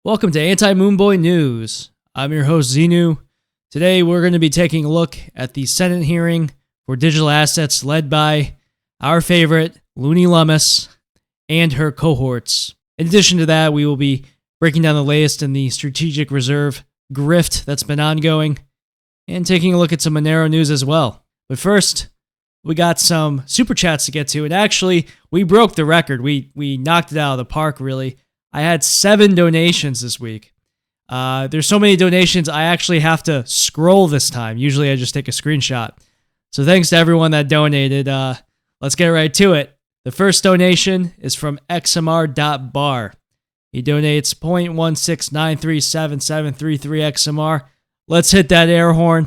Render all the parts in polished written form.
Welcome to Anti-Moonboy News. I'm your host, Xenu. Today, we're going to be taking a look at the Senate hearing for digital assets led by our favorite, Looney Lummis, and her cohorts. In addition to that, we will be breaking down the latest in the strategic reserve grift that's been ongoing, and taking a look at some Monero news as well. But first, we got some super chats to get to, and actually, we broke the record. We knocked it out of the park, really. I had 7 donations this week. There's so many donations, I actually have to scroll this time. Usually I just take a screenshot. So thanks to everyone that donated. Let's get right to it. The first donation is from xmr.bar. He donates 0.169377733 XMR. Let's hit that air horn.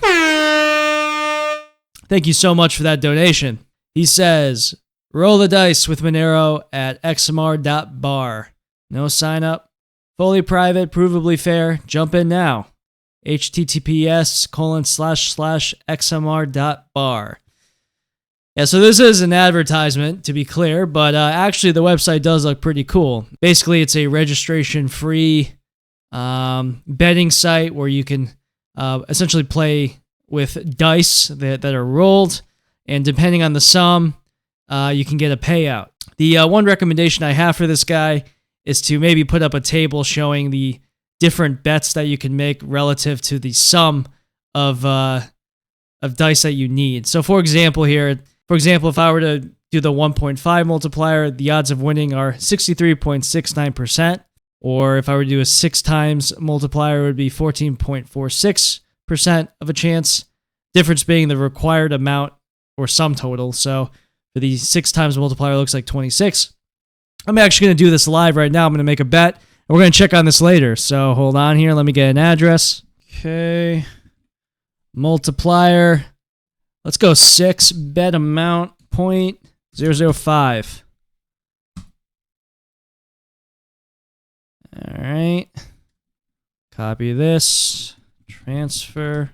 Thank you so much for that donation. He says, roll the dice with Monero at xmr.bar. No sign up. Fully private, provably fair. Jump in now. https://xmr.bar. Yeah, so this is an advertisement, to be clear, but actually the website does look pretty cool. Basically, it's a registration-free betting site where you can essentially play with dice that are rolled, and depending on the sum, you can get a payout. The one recommendation I have for this guy is to maybe put up a table showing the different bets that you can make relative to the sum of dice that you need. So for example, if I were to do the 1.5 multiplier, the odds of winning are 63.69%. Or if I were to do a 6 times multiplier, it would be 14.46% of a chance. Difference being the required amount or sum total. So for the 6 times multiplier, it looks like 26. I'm actually going to do this live right now. I'm going to make a bet, and we're going to check on this later. So hold on here. Let me get an address. Okay. Multiplier. Let's go 6. Bet amount 0.005. All right. Copy this. Transfer.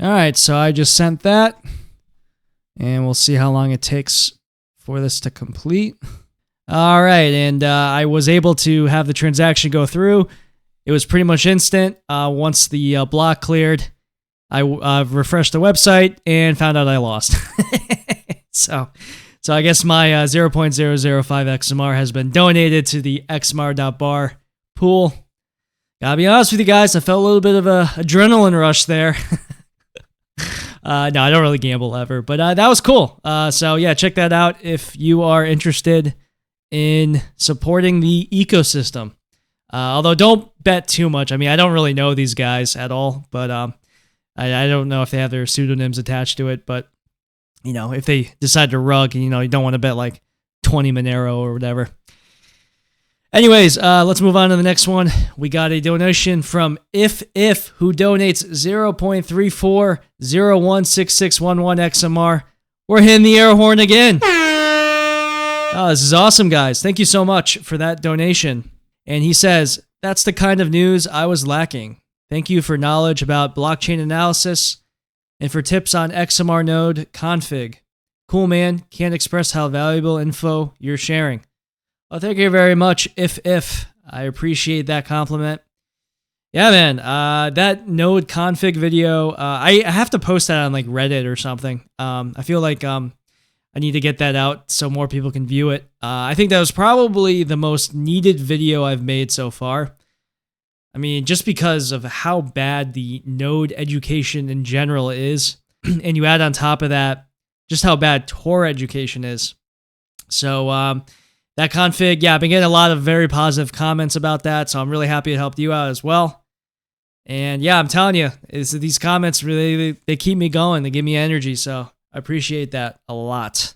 All right. So I just sent that, and we'll see how long it takes for this to complete. All right, and I was able to have the transaction go through. It was pretty much instant. Once the block cleared, I refreshed the website and found out I lost. So I guess my 0.005 XMR has been donated to the xmr.bar pool. Gotta be honest with you guys, I felt a little bit of a adrenaline rush there. No, I don't really gamble ever, but that was cool. So yeah, check that out if you are interested in supporting the ecosystem. Although don't bet too much. I mean, I don't really know these guys at all, but I don't know if they have their pseudonyms attached to it, but you know, if they decide to rug, you know, you don't want to bet like 20 Monero or whatever. Anyways, let's move on to the next one. We got a donation from If, who donates 0.34016611 XMR. We're hitting the air horn again. Oh, this is awesome, guys. Thank you so much for that donation. And he says, that's the kind of news I was lacking. Thank you for knowledge about blockchain analysis and for tips on XMR node config. Cool, man. Can't express how valuable info you're sharing. Well, thank you very much, If. I appreciate that compliment. Yeah, man. That node config video, I have to post that on like Reddit or something. I feel like I need to get that out so more people can view it. I think that was probably the most needed video I've made so far. I mean, just because of how bad the node education in general is, and you add on top of that just how bad Tor education is. So that config, yeah, I've been getting a lot of very positive comments about that, so I'm really happy it helped you out as well. And yeah, I'm telling you, these comments really, they keep me going. They give me energy, so I appreciate that a lot.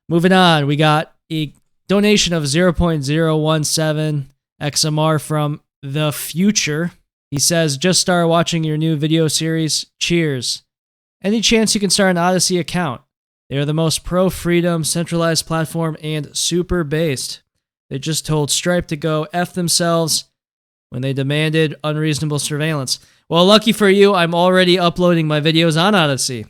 Moving on, we got a donation of 0.017 XMR from The Future. He says, just started watching your new video series. Cheers. Any chance you can start an Odysee account? They are the most pro-freedom, centralized platform and super based. They just told Stripe to go F themselves when they demanded unreasonable surveillance. Well, lucky for you, I'm already uploading my videos on Odysee.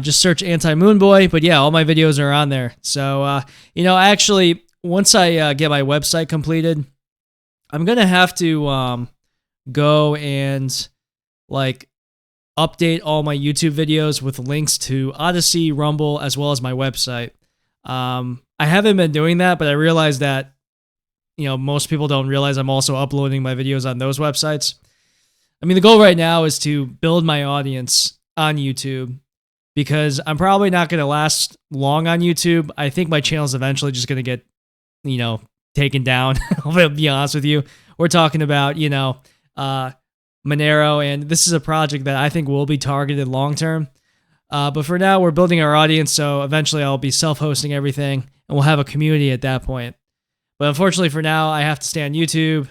Just search Anti-Moonboy, but yeah, all my videos are on there. So, you know, actually, once I get my website completed, I'm gonna have to go and like update all my YouTube videos with links to Odysee, Rumble, as well as my website. I haven't been doing that, but I realized that, most people don't realize I'm also uploading my videos on those websites. I mean, the goal right now is to build my audience on YouTube because I'm probably not going to last long on YouTube. I think my channel's eventually just going to get, taken down. I'll be honest with you. We're talking about, Monero, and this is a project that I think will be targeted long term. But for now, we're building our audience, so eventually I'll be self-hosting everything, and we'll have a community at that point. But unfortunately for now, I have to stay on YouTube.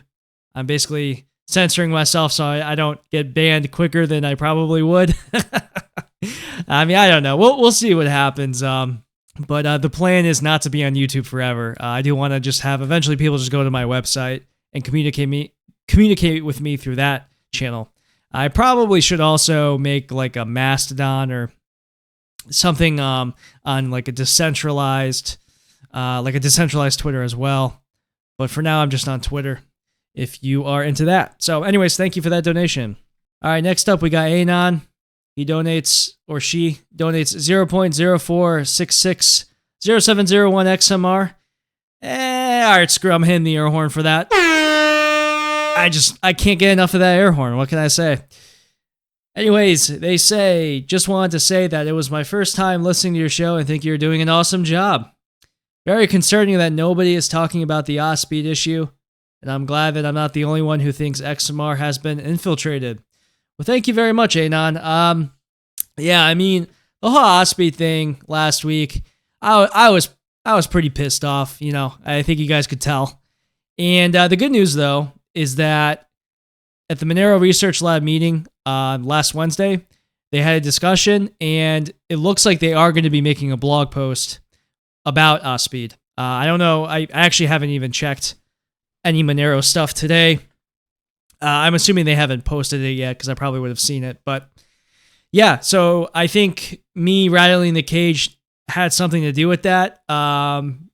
I'm basically censoring myself so I don't get banned quicker than I probably would. I mean, I don't know. We'll see what happens. But the plan is not to be on YouTube forever. I do want to just have eventually people just go to my website and communicate with me through that channel. I probably should also make like a Mastodon or something on like a decentralized Twitter as well. But for now, I'm just on Twitter if you are into that. So anyways, thank you for that donation. All right, next up we got Anon. He donates, or she donates 0.04660701 XMR. All right, screw, I'm hitting the air horn for that. I can't get enough of that air horn. What can I say? Anyways, they say, just wanted to say that it was my first time listening to your show and think you're doing an awesome job. Very concerning that nobody is talking about the OSSpeed issue, and I'm glad that I'm not the only one who thinks XMR has been infiltrated. Well, thank you very much, Anon. Yeah, I mean, the whole OSSpeed thing last week, I was pretty pissed off, I think you guys could tell. And the good news, though, is that at the Monero Research Lab meeting last Wednesday, they had a discussion, and it looks like they are going to be making a blog post about OSSpeed. I don't know. I actually haven't even checked any Monero stuff today. I'm assuming they haven't posted it yet because I probably would have seen it. But yeah, so I think me rattling the cage had something to do with that.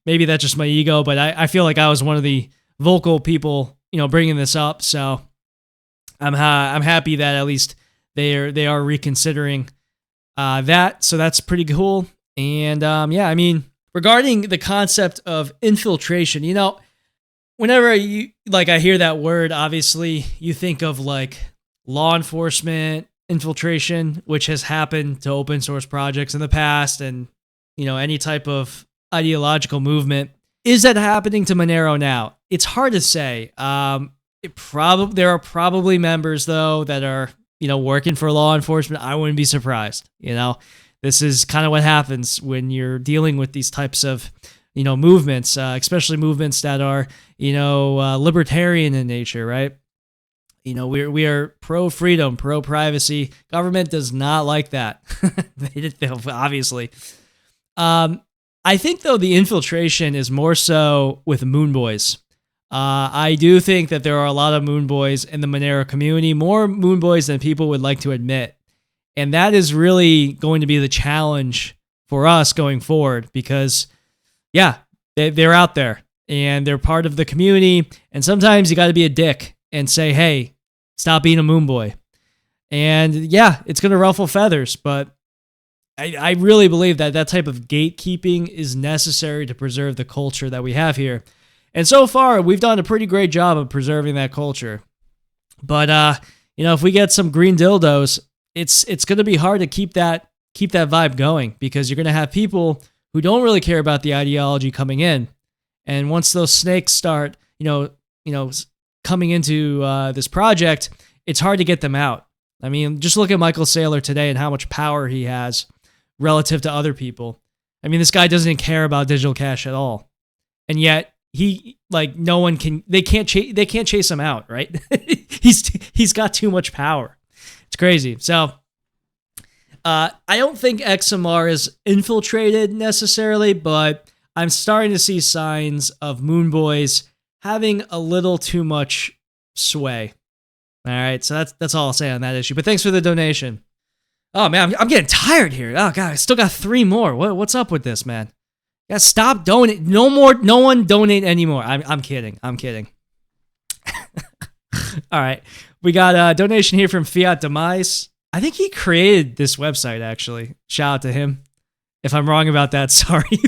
Maybe that's just my ego, but I feel like I was one of the vocal people, bringing this up. So I'm happy that at least they are reconsidering that. So that's pretty cool. And yeah, I mean, regarding the concept of infiltration, whenever I hear that word, obviously you think of like law enforcement infiltration, which has happened to open source projects in the past, and any type of ideological movement. Is that happening to Monero now? It's hard to say. There are probably members though that are working for law enforcement. I wouldn't be surprised. This is kind of what happens when you're dealing with these types of movements, especially movements that are, libertarian in nature, right? We are pro-freedom, pro-privacy. Government does not like that. Obviously. I think, though, the infiltration is more so with Moonboys. I do think that there are a lot of Moonboys in the Monero community, more Moonboys than people would like to admit. And that is really going to be the challenge for us going forward because, yeah, they're out there and they're part of the community. And sometimes you got to be a dick and say, hey, stop being a Moonboy. And yeah, it's going to ruffle feathers, but I really believe that that type of gatekeeping is necessary to preserve the culture that we have here. And so far, we've done a pretty great job of preserving that culture. But, if we get some green dildos, it's going to be hard to keep that vibe going because you're going to have people who don't really care about the ideology coming in. And once those snakes start, coming into this project, it's hard to get them out. I mean, just look at Michael Saylor today and how much power he has relative to other people. I mean, this guy doesn't care about digital cash at all. And yet they can't chase him out, right? He's got too much power. It's crazy. So I don't think XMR is infiltrated necessarily, but I'm starting to see signs of Moonboys having a little too much sway. All right, so that's all I'll say on that issue. But thanks for the donation. Oh man, I'm getting tired here. Oh god, I still got 3 more. What's up with this, man? Yeah, stop donating. No one donate anymore. I'm kidding. All right. We got a donation here from Fiat Demise. I think he created this website, actually. Shout out to him. If I'm wrong about that, sorry.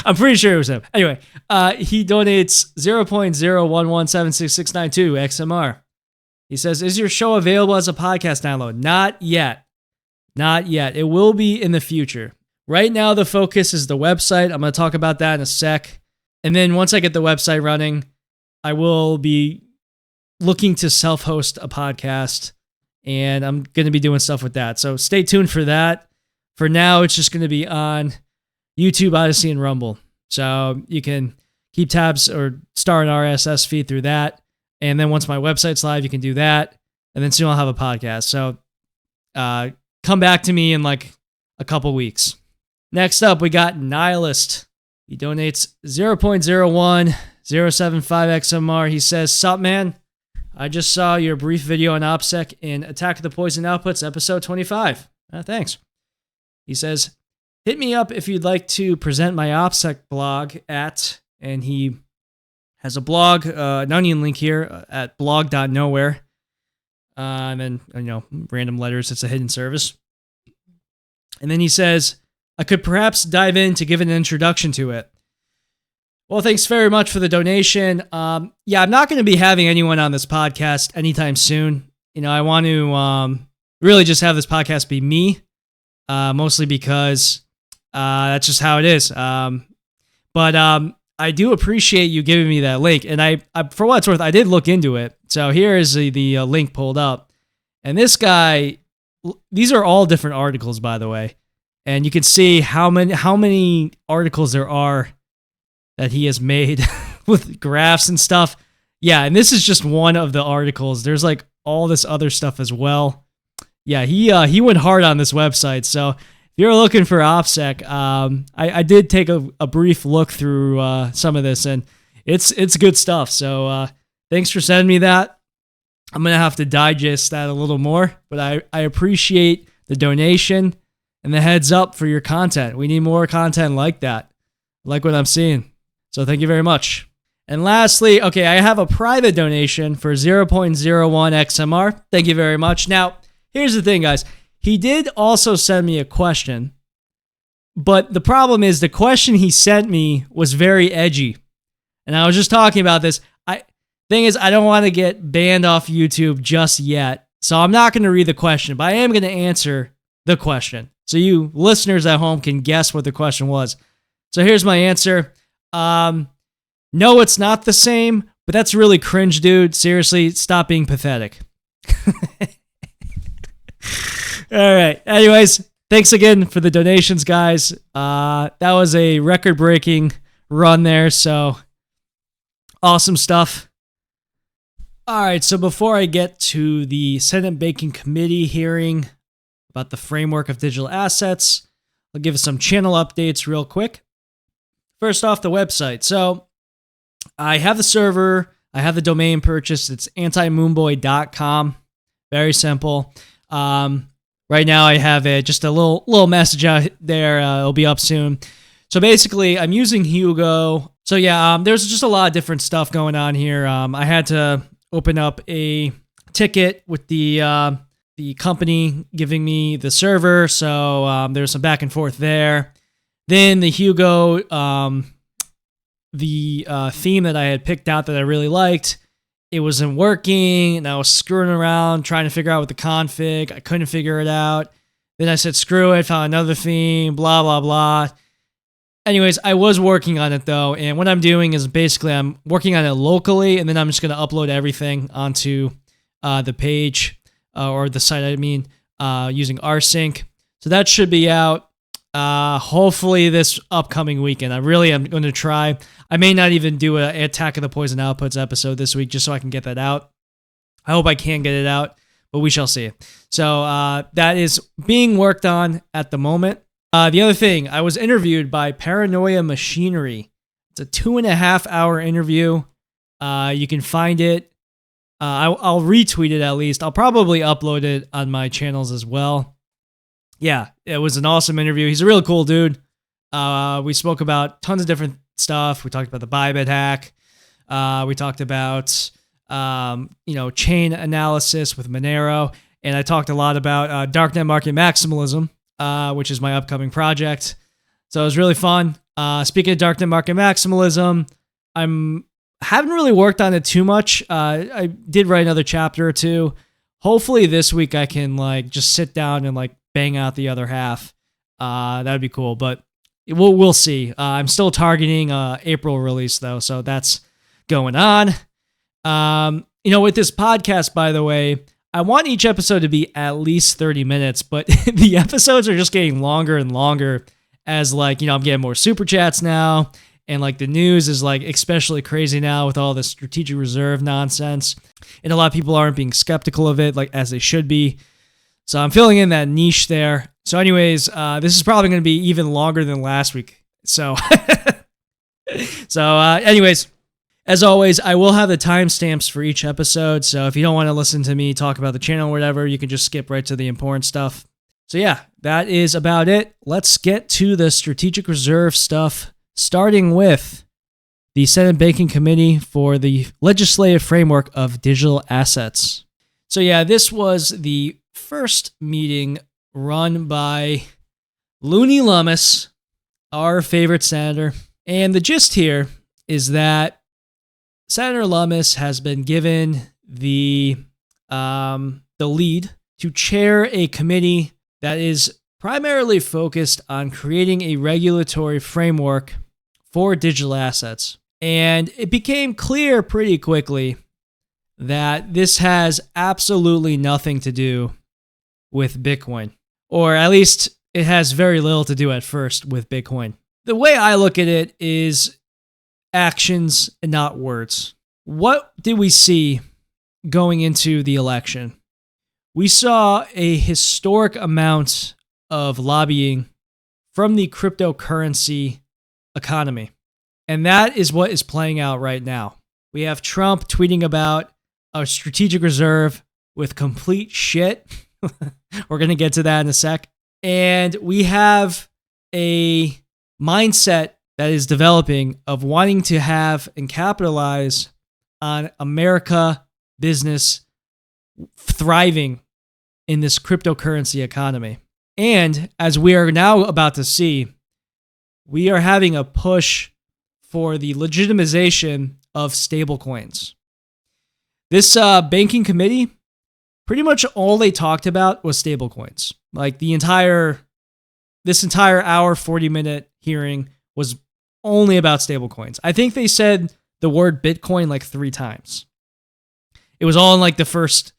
I'm pretty sure it was him. Anyway, he donates 0.011766692 XMR. He says, is your show available as a podcast download? Not yet. Not yet. It will be in the future. Right now, the focus is the website. I'm going to talk about that in a sec. And then once I get the website running, I will be looking to self-host a podcast, and I'm going to be doing stuff with that. So stay tuned for that. For now, it's just going to be on YouTube, Odysee, and Rumble. So you can keep tabs or start an RSS feed through that. And then once my website's live, you can do that. And then soon I'll have a podcast. So come back to me in like a couple weeks. Next up, we got Nihilist. He donates 0.01075 XMR. He says, sup, man? I just saw your brief video on opsec in Attack of the Poison Outputs, episode 25. Thanks. He says, hit me up if you'd like to present my opsec blog at, and he has a blog, an onion link here at blog.nowhere. And then, random letters. It's a hidden service. And then he says, I could perhaps dive in to give an introduction to it. Well, thanks very much for the donation. I'm not going to be having anyone on this podcast anytime soon. I want to really just have this podcast be me, mostly because that's just how it is. But I do appreciate you giving me that link. And I for what it's worth, I did look into it. So here is the link pulled up. And this guy, these are all different articles, by the way. And you can see how many articles there are that he has made with graphs and stuff. Yeah, and this is just one of the articles. There's like all this other stuff as well. Yeah, he went hard on this website. So if you're looking for OPSEC, I did take a brief look through some of this, and it's good stuff. So thanks for sending me that. I'm going to have to digest that a little more, but I appreciate the donation and the heads up for your content. We need more content like that. I like what I'm seeing. So thank you very much. And lastly, okay, I have a private donation for 0.01 XMR. Thank you very much. Now, here's the thing, guys. He did also send me a question, but the problem is the question he sent me was very edgy. And I was just talking about this. Thing is, I don't want to get banned off YouTube just yet, so I'm not going to read the question, but I am going to answer the question. So you listeners at home can guess what the question was. So here's my answer. No, it's not the same, but that's really cringe, dude. Seriously, stop being pathetic. All right. Anyways, thanks again for the donations, guys. That was a record-breaking run there, so awesome stuff. All right, so before I get to the Senate Banking Committee hearing about the framework of digital assets, I'll give some channel updates real quick. First off, the website. So I have the server. I have the domain purchased. It's anti-moonboy.com. Very simple. Right now I have just a little message out there. It'll be up soon. So basically, I'm using Hugo. So yeah, there's just a lot of different stuff going on here. I had to open up a ticket with the company giving me the server. So there's some back and forth there. Then the Hugo, the theme that I had picked out that I really liked, it wasn't working, and I was screwing around trying to figure out what the config. I couldn't figure it out. Then I said, screw it, found another theme, blah, blah, blah. Anyways, I was working on it, though, and what I'm doing is basically I'm working on it locally, and then I'm just going to upload everything onto the page, or the site, using rsync. So that should be out hopefully this upcoming weekend. I really am going to try. I may not even do an Attack of the Poison Outputs episode this week just so I can get that out. I hope I can get it out, but we shall see. So that is being worked on at the moment. The other thing, I was interviewed by Paranoia Machinery. It's a 2.5-hour interview. You can find it. I'll retweet it at least. I'll probably upload it on my channels as well. Yeah, it was an awesome interview. He's a real cool dude. We spoke about tons of different stuff. We talked about the Bybit hack. We talked about chain analysis with Monero. And I talked a lot about darknet market maximalism, which is my upcoming project. So it was really fun. Speaking of darknet market maximalism, haven't really worked on it too much. I did write another chapter or two. Hopefully this week I can just sit down and bang out the other half. That would be cool, but we'll see. I'm still targeting April release though, so that's going on. With this podcast, by the way, I want each episode to be at least 30 minutes, but the episodes are just getting longer and longer as I'm getting more super chats now. And the news is especially crazy now with all the strategic reserve nonsense. And a lot of people aren't being skeptical of it as they should be. So I'm filling in that niche there. So anyways, this is probably going to be even longer than last week. So, anyways, as always, I will have the timestamps for each episode. So if you don't want to listen to me talk about the channel or whatever, you can just skip right to the important stuff. So yeah, that is about it. Let's get to the strategic reserve stuff, starting with the Senate Banking Committee for the Legislative Framework of Digital Assets. So yeah, this was the first meeting run by Looney Lummis, our favorite senator. And the gist here is that Senator Lummis has been given the lead to chair a committee that is primarily focused on creating a regulatory framework for digital assets. And it became clear pretty quickly that this has absolutely nothing to do with Bitcoin, or at least it has very little to do at first with Bitcoin. The way I look at it is actions and not words. What did we see going into the election? We saw a historic amount of lobbying from the cryptocurrency economy. And that is what is playing out right now. We have Trump tweeting about a strategic reserve with complete shit. We're going to get to that in a sec. And we have a mindset that is developing of wanting to have and capitalize on America business thriving in this cryptocurrency economy. And as we are now about to see, we are having a push for the legitimization of stablecoins. This banking committee, pretty much all they talked about was stablecoins. This entire hour, 40-minute hearing was only about stablecoins. I think they said the word Bitcoin 3 times. It was all in the first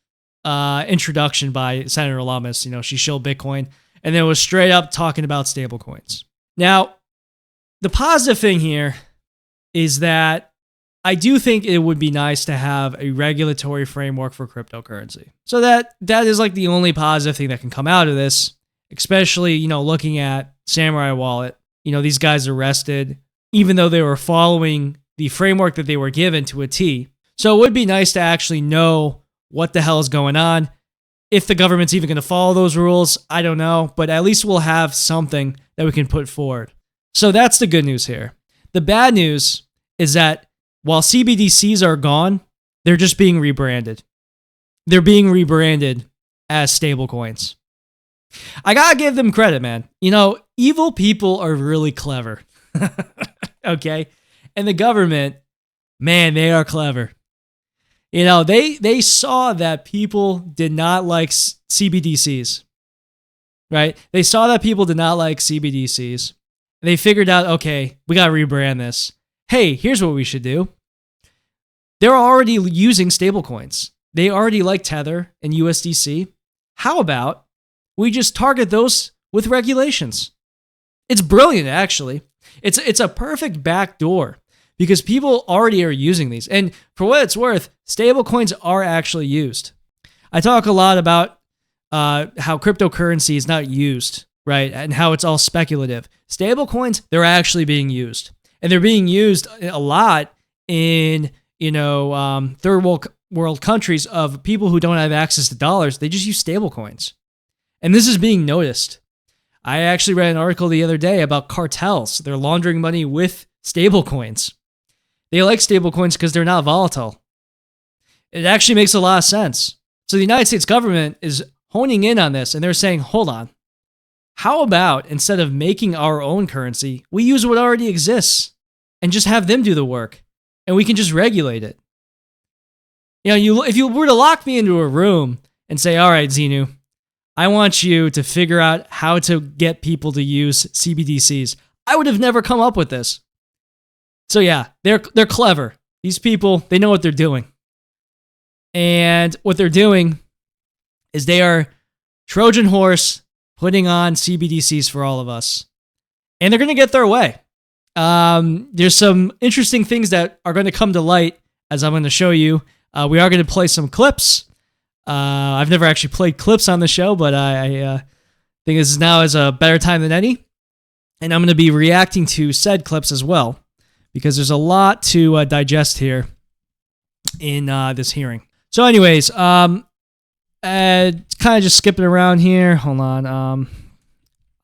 introduction by Senator Lummis. She shilled Bitcoin, and then it was straight up talking about stablecoins. Now, the positive thing here is that I do think it would be nice to have a regulatory framework for cryptocurrency. So that is the only positive thing that can come out of this, especially, looking at Samurai Wallet. These guys arrested, even though they were following the framework that they were given to a T. So it would be nice to actually know what the hell is going on. If the government's even going to follow those rules, I don't know, but at least we'll have something that we can put forward. So that's the good news here. The bad news is that while CBDCs are gone, they're just being rebranded. They're being rebranded as stablecoins. I gotta give them credit, man. Evil people are really clever. Okay? And the government, man, they are clever. They saw that people did not like CBDCs, right? They saw that people did not like CBDCs. They figured out, okay, we got to rebrand this. Hey, here's what we should do. They're already using stablecoins. They already like Tether and USDC. How about we just target those with regulations? It's brilliant, actually. It's a perfect backdoor because people already are using these. And for what it's worth, stablecoins are actually used. I talk a lot about how cryptocurrency is not used, right? And how it's all speculative. Stablecoins, they're actually being used. And they're being used a lot in, third world countries of people who don't have access to dollars. They just use stablecoins. And this is being noticed. I actually read an article the other day about cartels. They're laundering money with stablecoins. They like stablecoins because they're not volatile. It actually makes a lot of sense. So the United States government is honing in on this, and they're saying, hold on, how about instead of making our own currency, we use what already exists and just have them do the work, and we can just regulate it. If you were to lock me into a room and say, all right, Xenu, I want you to figure out how to get people to use CBDCs, I would have never come up with this. So yeah, they're clever. These people, they know what they're doing. And what they're doing is they are Trojan horse putting on CBDCs for all of us. And they're going to get their way. There's some interesting things that are going to come to light as I'm going to show you. We are going to play some clips. I've never actually played clips on the show, but I think this is now is a better time than any. And I'm going to be reacting to said clips as well, because there's a lot to digest here in this hearing. So anyways, kind of just skipping around here. Hold on.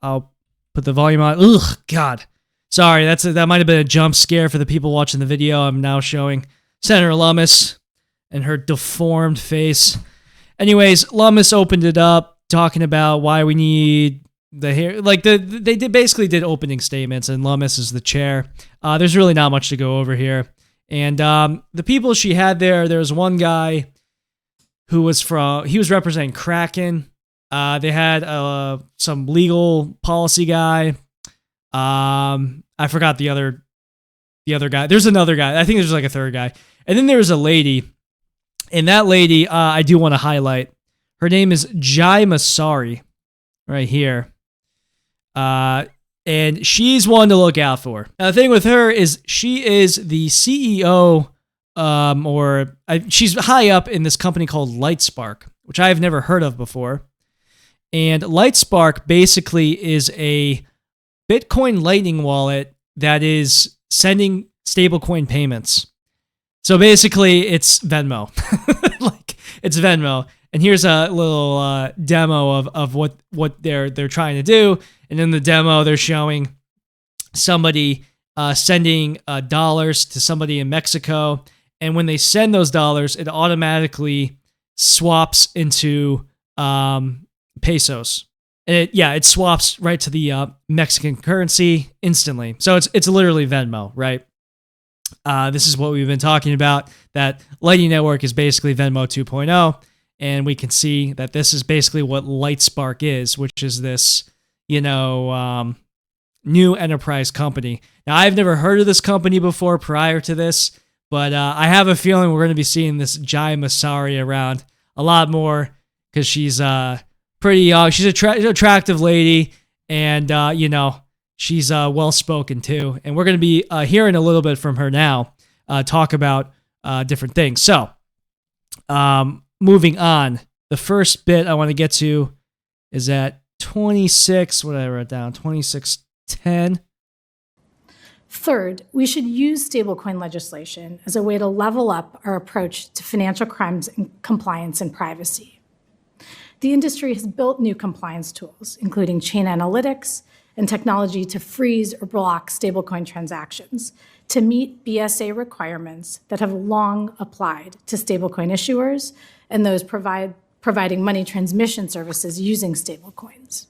I'll put the volume on. Ugh, God. Sorry, that might have been a jump scare for the people watching the video. I'm now showing Senator Lummis and her deformed face. Anyways, Lummis opened it up, talking about why we need the hair. Like they basically did opening statements, and Lummis is the chair. There's really not much to go over here. And the people she had there was one guy who was representing Kraken. They had some legal policy guy. I forgot the other guy. There's another guy. I think there's like a third guy. And then there's a lady. And that lady, I do want to highlight. Her name is Jai Masari, right here. And she's one to look out for. Now, the thing with her is she is the CEO, she's high up in this company called Lightspark, which I have never heard of before. And Lightspark basically is a Bitcoin Lightning wallet that is sending stablecoin payments. So basically, it's Venmo. It's Venmo. And here's a little demo of what they're trying to do. And in the demo, they're showing somebody sending dollars to somebody in Mexico. And when they send those dollars, it automatically swaps into pesos. And it swaps right to the Mexican currency instantly. So it's literally Venmo, right? This is what we've been talking about, that Lightning Network is basically Venmo 2.0, and we can see that this is basically what Lightspark is, which is this, new enterprise company. Now, I've never heard of this company before prior to this, but I have a feeling we're going to be seeing this Jai Masari around a lot more, because she's pretty young. She's an attractive lady, and, she's well-spoken too. And we're going to be hearing a little bit from her now, talk about different things. So, moving on. The first bit I want to get to is at 26, what did I write down? 2610. Third, we should use stablecoin legislation as a way to level up our approach to financial crimes and compliance and privacy. The industry has built new compliance tools, including chain analytics and technology to freeze or block stablecoin transactions to meet BSA requirements that have long applied to stablecoin issuers and those providing money transmission services using stablecoins.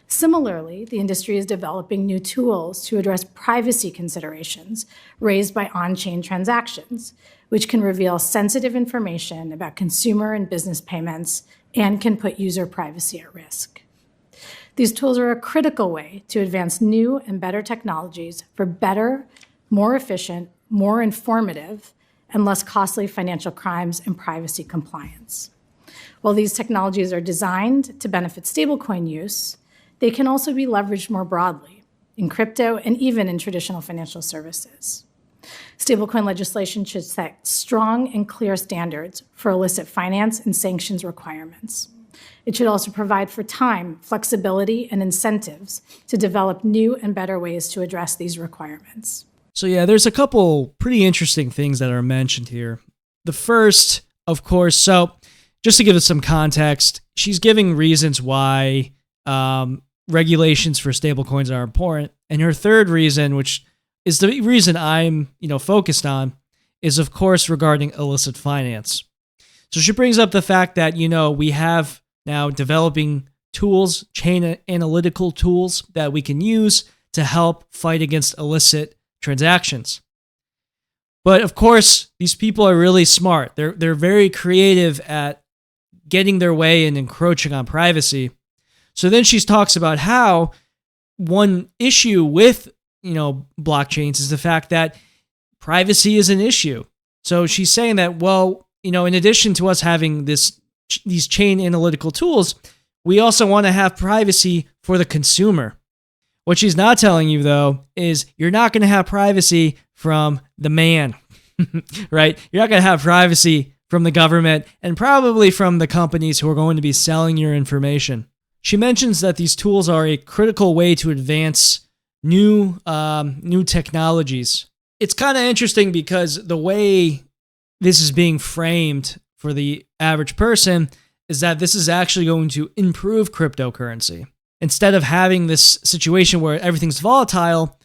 Similarly, the industry is developing new tools to address privacy considerations raised by on-chain transactions, which can reveal sensitive information about consumer and business payments and can put user privacy at risk. These tools are a critical way to advance new and better technologies for better, more efficient, more informative, and less costly financial crimes and privacy compliance. While these technologies are designed to benefit stablecoin use, they can also be leveraged more broadly in crypto and even in traditional financial services. Stablecoin legislation should set strong and clear standards for illicit finance and sanctions requirements. It should also provide for time, flexibility, and incentives to develop new and better ways to address these requirements. So yeah, there's a couple pretty interesting things that are mentioned here. The first, of course, so just to give us some context, she's giving reasons why regulations for stablecoins are important. And her third reason, which is the reason I'm, focused on, is of course regarding illicit finance. So she brings up the fact that, we have now developing tools, chain analytical tools that we can use to help fight against illicit transactions. But of course, these people are really smart. They're very creative at getting their way and encroaching on privacy. So then she talks about how one issue with, blockchains is the fact that privacy is an issue. So she's saying that, well, in addition to us having these chain analytical tools, we also want to have privacy for the consumer. What she's not telling you, though, is you're not going to have privacy from the man, right? You're not going to have privacy from the government and probably from the companies who are going to be selling your information. She mentions that these tools are a critical way to advance new technologies. It's kind of interesting because the way this is being framed for the average person is that this is actually going to improve cryptocurrency. Instead of having this situation where everything's volatile,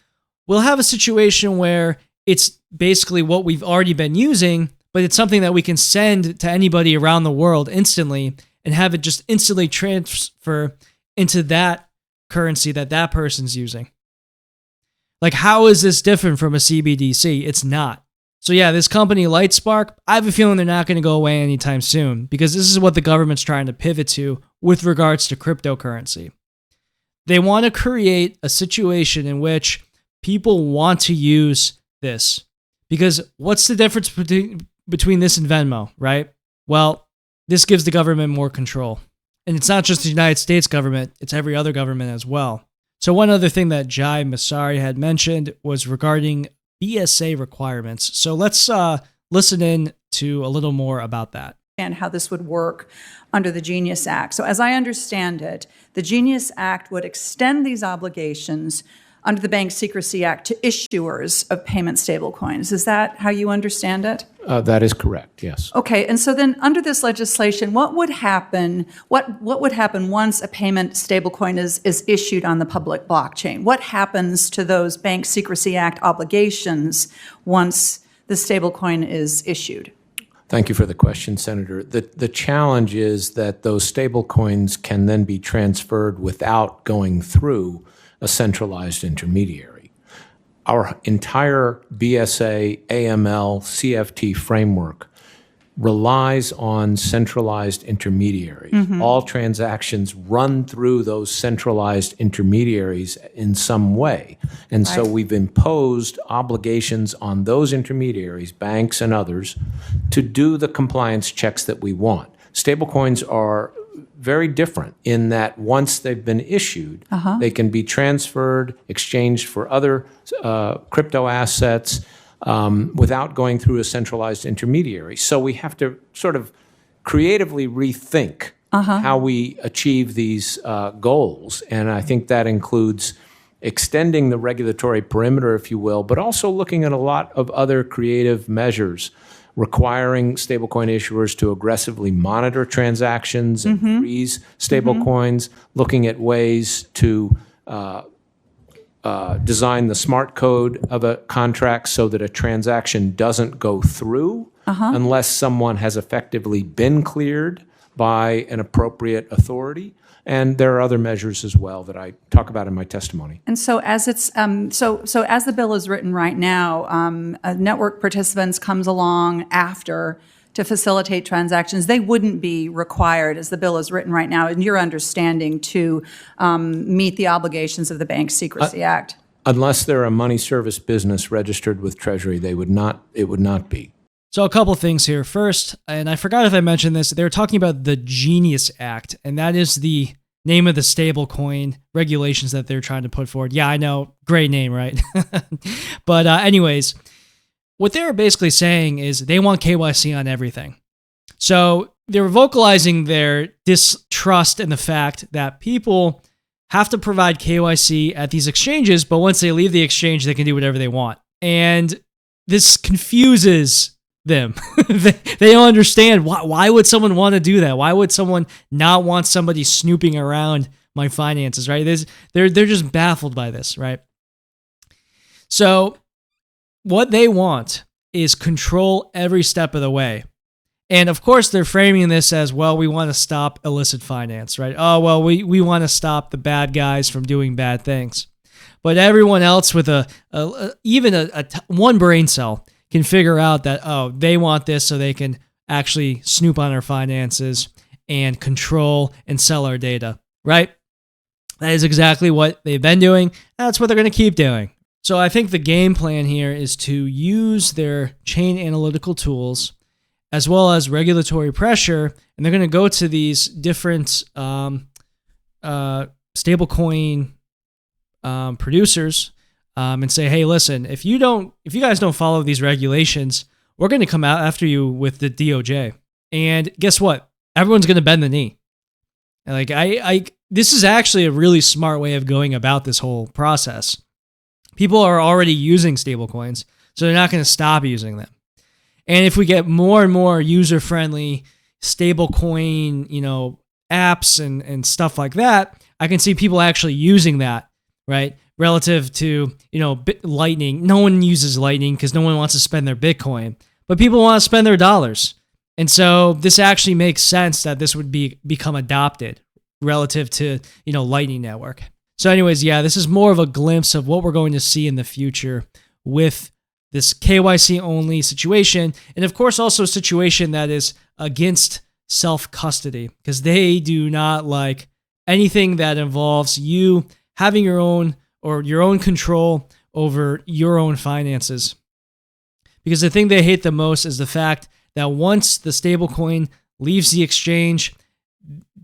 we'll have a situation where it's basically what we've already been using, but it's something that we can send to anybody around the world instantly and have it just instantly transfer into that currency that person's using. Like, how is this different from a CBDC? It's not. So yeah, this company Lightspark, I have a feeling they're not going to go away anytime soon because this is what the government's trying to pivot to with regards to cryptocurrency. They want to create a situation in which people want to use this. Because what's the difference between this and Venmo, right? Well, this gives the government more control. And it's not just the United States government, it's every other government as well. So one other thing that Jai Masari had mentioned was regarding BSA requirements. So let's listen in to a little more about that. And how this would work under the Genius Act. So as I understand it, the Genius Act would extend these obligations under the Bank Secrecy Act to issuers of payment stablecoins. Is that how you understand it? That is correct, yes. Okay, and so then under this legislation, what would happen? What would happen once a payment stablecoin is issued on the public blockchain? What happens to those Bank Secrecy Act obligations once the stablecoin is issued? Thank you for the question, Senator. The challenge is that those stable coins can then be transferred without going through a centralized intermediary. Our entire BSA, AML, CFT framework relies on centralized intermediaries. Mm-hmm. All transactions run through those centralized intermediaries in some way. And so we've imposed obligations on those intermediaries, banks and others, to do the compliance checks that we want. Stablecoins are very different in that once they've been issued, they can be transferred, exchanged for other crypto assets, without going through a centralized intermediary. So we have to sort of creatively rethink how we achieve these goals. And I think that includes extending the regulatory perimeter, if you will, but also looking at a lot of other creative measures, requiring stablecoin issuers to aggressively monitor transactions and freeze stablecoins, looking at ways to design the smart code of a contract so that a transaction doesn't go through unless someone has effectively been cleared by an appropriate authority. And there are other measures as well that I talk about in my testimony. And so as it's so as the bill is written right now, network participants comes along after to facilitate transactions. They wouldn't be required, as the bill is written right now, in your understanding, to meet the obligations of the Bank Secrecy Act. Unless they're a money service business registered with Treasury, they would not. It would not be. So a couple things here. First, and I forgot if I mentioned this, they were talking about the Genius Act, and that is the name of the stablecoin regulations that they're trying to put forward. Yeah, I know. Great name, right? But anyways, what they're basically saying is they want KYC on everything. So they're vocalizing their distrust in the fact that people have to provide KYC at these exchanges, but once they leave the exchange, they can do whatever they want. And this confuses them. They don't understand why would someone want to do that? Why would someone not want somebody snooping around my finances, right? They're just baffled by this, right? So what they want is control every step of the way. And of course, they're framing this as, well, we want to stop illicit finance, right? Oh, well, we want to stop the bad guys from doing bad things. But everyone else with even one brain cell can figure out that, oh, they want this so they can actually snoop on our finances and control and sell our data, right? That is exactly what they've been doing. That's what they're going to keep doing. So I think the game plan here is to use their chain analytical tools as well as regulatory pressure, and they're going to go to these different stablecoin producers and say, hey, listen, if you guys don't follow these regulations, we're going to come out after you with the DOJ. And guess what? Everyone's going to bend the knee. Like this is actually a really smart way of going about this whole process. People are already using stablecoins, so they're not going to stop using them. And if we get more and more user-friendly stablecoin, apps and stuff like that, I can see people actually using that, right? Relative to, Lightning. No one uses Lightning because no one wants to spend their Bitcoin, but people want to spend their dollars. And so this actually makes sense that this would become adopted relative to, Lightning Network. So anyways, yeah, this is more of a glimpse of what we're going to see in the future with this KYC only situation. And of course, also a situation that is against self-custody, because they do not like anything that involves you having your own control over your own finances. Because the thing they hate the most is the fact that once the stablecoin leaves the exchange,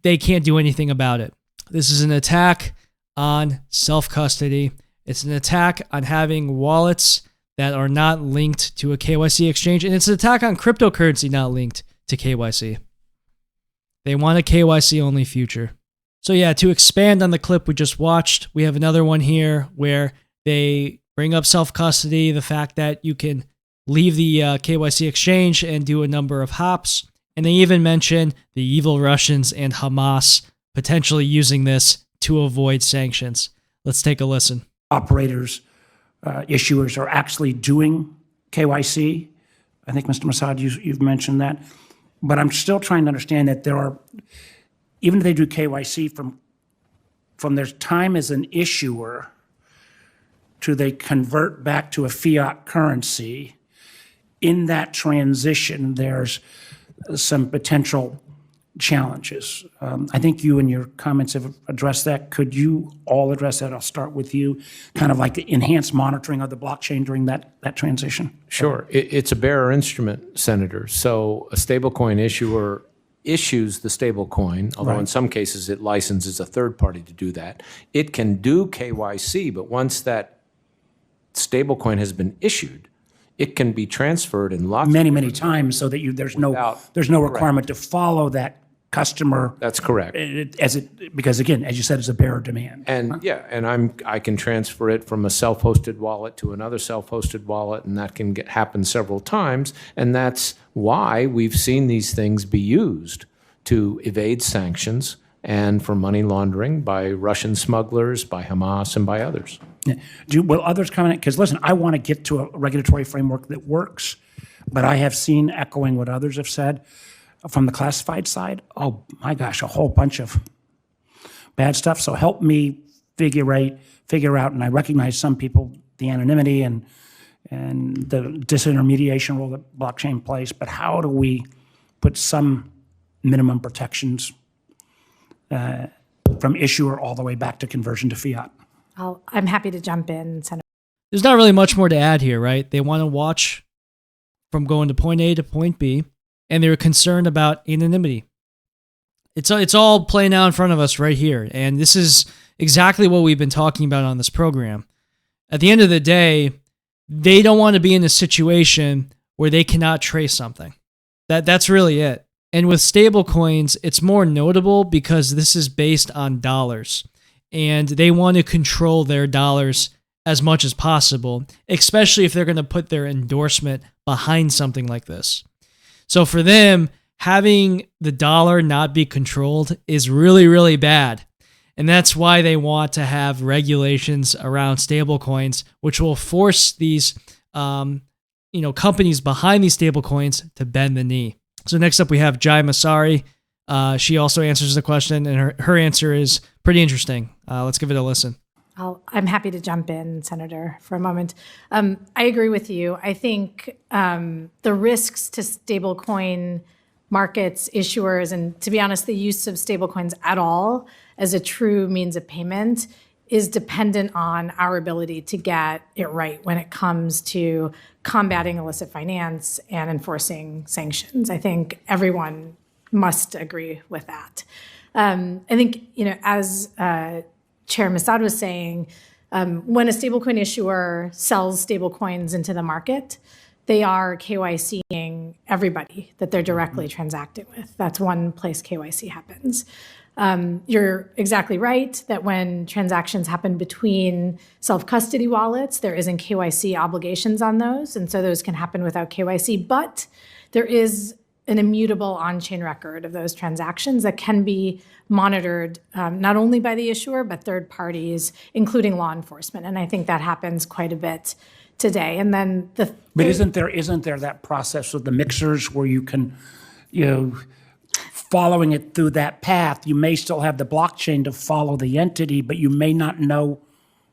they can't do anything about it. This is an attack on self-custody. It's an attack on having wallets that are not linked to a KYC exchange, and it's an attack on cryptocurrency not linked to KYC. They want a KYC-only future. So yeah, to expand on the clip we just watched, we have another one here where they bring up self-custody, the fact that you can leave the KYC exchange and do a number of hops, and they even mention the evil Russians and Hamas potentially using this to avoid sanctions. Let's take a listen. Operators, issuers are actually doing KYC. I think, Mr. Mossad, you've mentioned that. But I'm still trying to understand that there are, even if they do KYC from their time as an issuer to they convert back to a fiat currency, in that transition, there's some potential challenges. I think you and your comments have addressed that. Could you all address that? I'll start with you, kind of like the enhanced monitoring of the blockchain during that transition. Sure. It's a bearer instrument, Senator. So a stablecoin issuer issues the stablecoin, although in some cases it licenses a third party to do that. It can do KYC, but once that stablecoin has been issued, it can be transferred in lots many times, so that there's no requirement to follow that customer. That's correct. Because again, as you said, it's a bearer demand. And I can transfer it from a self-hosted wallet to another self-hosted wallet, and that can happen several times. And that's why we've seen these things be used to evade sanctions and for money laundering by Russian smugglers, by Hamas, and by others. Will others comment? Because listen, I want to get to a regulatory framework that works, but I have seen, echoing what others have said, from the classified side, oh my gosh, a whole bunch of bad stuff. So help me figure out, and I recognize some people, the anonymity and the disintermediation role that blockchain plays, but how do we put some minimum protections from issuer all the way back to conversion to fiat? I'm happy to jump in, Senator. There's not really much more to add here, right? They want to watch from going to point A to point B, and they're concerned about anonymity. It's all playing out in front of us right here, and this is exactly what we've been talking about on this program. At the end of the day, they don't want to be in a situation where they cannot trace something. That's really it. And with stablecoins, it's more notable because this is based on dollars, and they want to control their dollars as much as possible, especially if they're going to put their endorsement behind something like this. So for them, having the dollar not be controlled is really, really bad. And that's why they want to have regulations around stablecoins, which will force these companies behind these stablecoins to bend the knee. So next up, we have Jai Masari. She also answers the question, and her answer is pretty interesting. Let's give it a listen. I'm happy to jump in, Senator, for a moment. I agree with you. I think the risks to stablecoin markets, issuers, and to be honest, the use of stablecoins at all as a true means of payment is dependent on our ability to get it right when it comes to combating illicit finance and enforcing sanctions. I think everyone must agree with that. I think, as Chair Massad was saying, when a stablecoin issuer sells stablecoins into the market, they are KYCing everybody that they're directly transacting with. That's one place KYC happens. You're exactly right that when transactions happen between self-custody wallets, there isn't KYC obligations on those, and so those can happen without KYC, but there is an immutable on-chain record of those transactions that can be monitored not only by the issuer, but third parties, including law enforcement. And I think that happens quite a bit today. And then But isn't there that process of the mixers where you can, following it through that path, you may still have the blockchain to follow the entity, but you may not know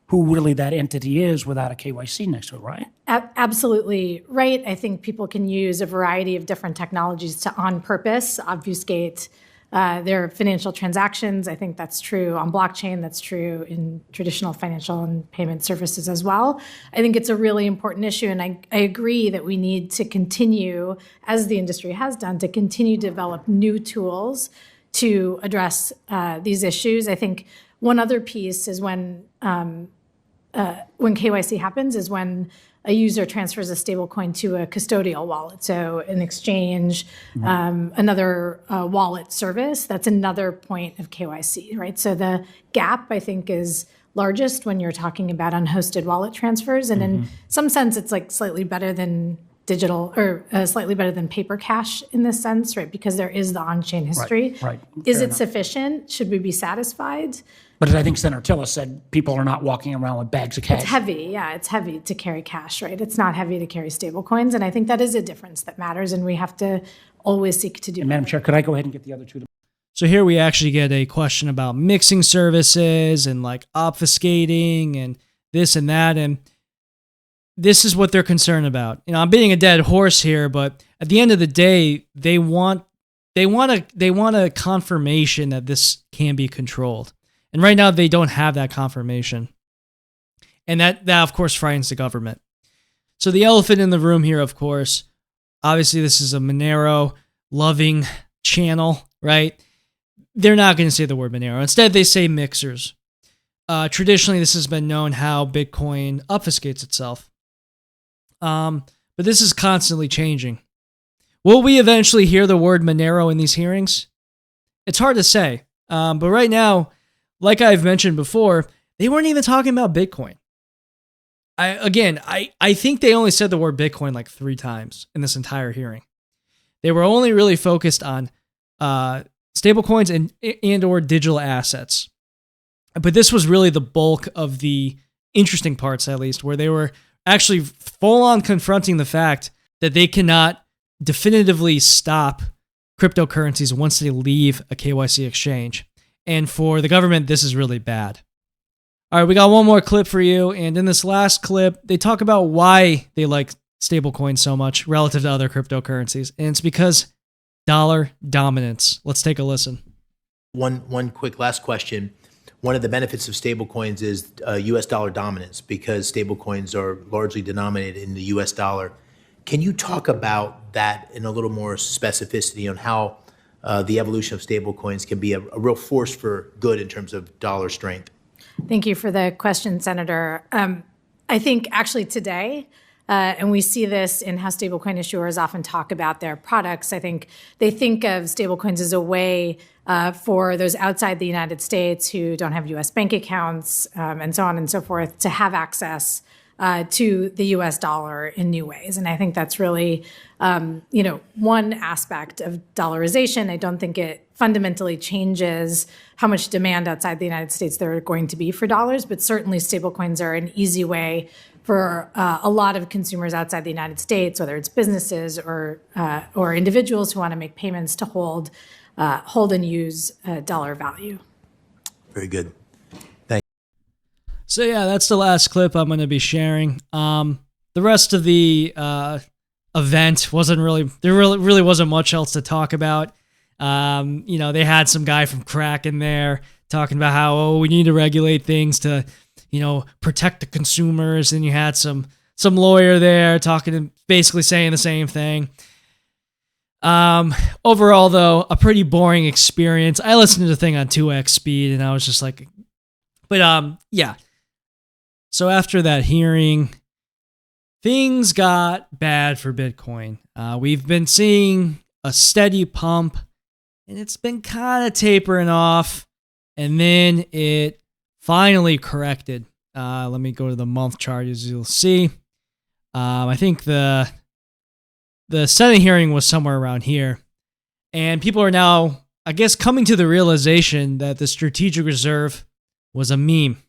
who really that entity is without a KYC next to it, right? Absolutely right. I think people can use a variety of different technologies to on purpose obfuscate their financial transactions. I think that's true on blockchain. That's true in traditional financial and payment services as well. I think it's a really important issue. And I agree that we need to continue, as the industry has done, to continue to develop new tools to address these issues. I think one other piece is when KYC happens is when a user transfers a stablecoin to a custodial wallet, so an exchange, another wallet service. That's another point of KYC, right? So the gap, I think, is largest when you're talking about unhosted wallet transfers, and in some sense, it's like slightly better than digital or slightly better than paper cash in this sense, right? Because there is the on-chain history. Right. Is Fair it enough. sufficient? Should we be satisfied? But as I think Senator Tillis said, people are not walking around with bags of cash. It's heavy. Yeah, it's heavy to carry cash, right? It's not heavy to carry stable coins. And I think that is a difference that matters. And we have to always seek to do And Madam better. Chair, could I go ahead and get the other two? So here we actually get a question about mixing services and like obfuscating and this and that. And this is what they're concerned about. I'm beating a dead horse here, but at the end of the day, they want a confirmation that this can be controlled. And right now, they don't have that confirmation. And that of course, frightens the government. So the elephant in the room here, of course, obviously this is a Monero-loving channel, right? They're not going to say the word Monero. Instead, they say mixers. Traditionally, this has been known how Bitcoin obfuscates itself. But this is constantly changing. Will we eventually hear the word Monero in these hearings? It's hard to say. But right now, like I've mentioned before, they weren't even talking about Bitcoin. I think they only said the word Bitcoin like 3 times in this entire hearing. They were only really focused on stablecoins and or digital assets. But this was really the bulk of the interesting parts, at least, where they were actually full on confronting the fact that they cannot definitively stop cryptocurrencies once they leave a KYC exchange. And for the government, this is really bad. All right, we got one more clip for you. And in this last clip, they talk about why they like stablecoins so much relative to other cryptocurrencies. And it's because dollar dominance. Let's take a listen. One quick last question. One of the benefits of stablecoins is U.S. dollar dominance because stablecoins are largely denominated in the U.S. dollar. Can you talk about that in a little more specificity on how the evolution of stablecoins can be a real force for good in terms of dollar strength? Thank you for the question, Senator. I think actually today, and we see this in how stablecoin issuers often talk about their products, I think they think of stablecoins as a way for those outside the United States who don't have U.S. bank accounts and so on and so forth to have access to the U.S. dollar in new ways. And I think that's really, one aspect of dollarization. I don't think it fundamentally changes how much demand outside the United States there are going to be for dollars, but certainly stablecoins are an easy way for a lot of consumers outside the United States, whether it's businesses or individuals who want to make payments to hold and use dollar value. Very good. So yeah, that's the last clip I'm going to be sharing. The rest of the event there really wasn't much else to talk about. They had some guy from Kraken there talking about how, we need to regulate things to, protect the consumers. And you had some lawyer there basically saying the same thing. Overall though, a pretty boring experience. I listened to the thing on 2x speed and I was just like, but yeah. So after that hearing, things got bad for Bitcoin. We've been seeing a steady pump, and it's been kind of tapering off, and then it finally corrected. Let me go to the month chart, as you'll see. I think the Senate hearing was somewhere around here, and people are now, I guess, coming to the realization that the strategic reserve was a meme.